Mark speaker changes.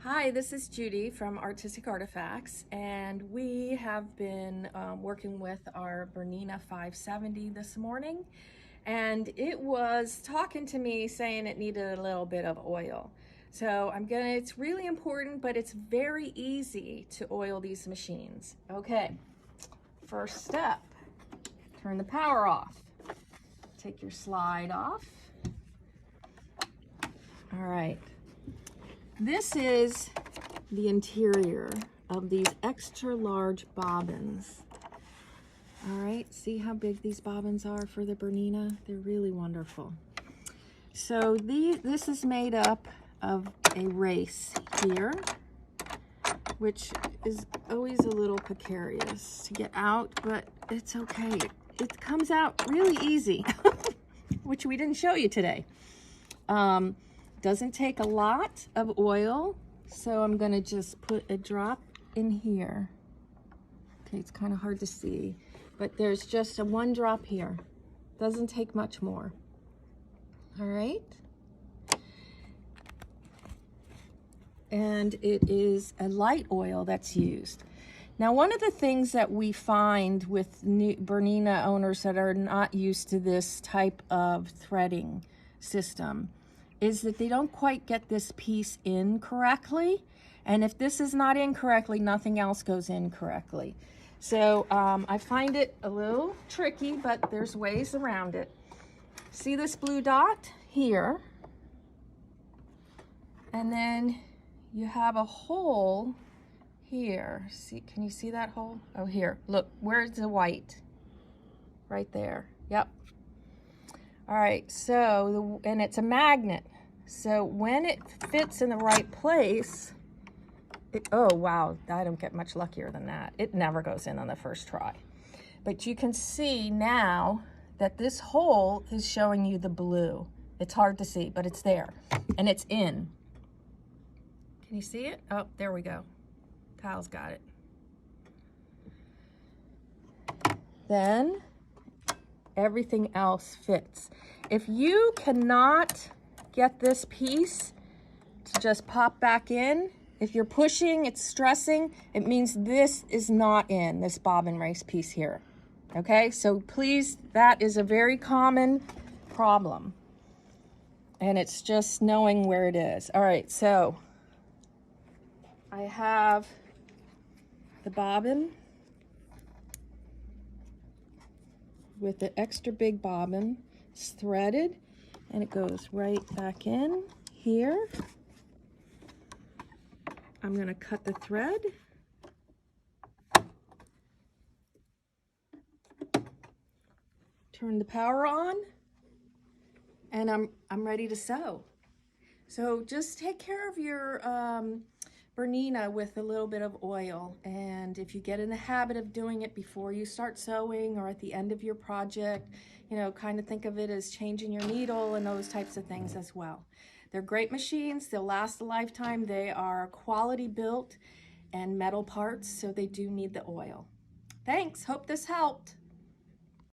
Speaker 1: Hi, this is Judy from Artistic Artifacts, and we have been working with our BERNINA 570 this morning, and it was talking to me saying it needed a little bit of oil. So it's really important, but it's very easy to oil these machines. Okay, first step, turn the power off. Take your slide off. All right. This is the interior of these extra large bobbins. All right, see how big these bobbins are for the BERNINA? They're really wonderful. So this is made up of a race here, which is always a little precarious to get out, but it's okay. It comes out really easy, which we didn't show you today. Doesn't take a lot of oil, so I'm gonna just put a drop in here. Okay, it's kind of hard to see, but there's just one drop here. Doesn't take much more. All right. And it is a light oil that's used. Now, one of the things that we find with new BERNINA owners that are not used to this type of threading system is that they don't quite get this piece in correctly. And if this is not in correctly, nothing else goes in correctly. So I find it a little tricky, but there's ways around it. See this blue dot here? And then you have a hole here. See, can you see that hole? Oh, here, look, where's the white? Right there, yep. All right, so, and it's a magnet. So when it fits in the right place, oh wow, I don't get much luckier than that. It never goes in on the first try. But you can see now that this hole is showing you the blue. It's hard to see, but it's there, and it's in. Can you see it? Oh, there we go. Kyle's got it. Then everything else fits. If you cannot get this piece to just pop back in, if you're pushing, it's stressing, it means this is not in, this bobbin race piece here. Okay, so please, that is a very common problem. And it's just knowing where it is. All right, so I have the bobbin with the extra big bobbin. It's threaded and it goes right back in here. I'm going to cut the thread. Turn the power on, and I'm ready to sew. So just take care of your BERNINA with a little bit of oil, and if you get in the habit of doing it before you start sewing or at the end of your project, you know, kind of think of it as changing your needle and those types of things as well. They're great machines. They'll last a lifetime. They are quality built and metal parts, so they do need the oil. Thanks. Hope this helped.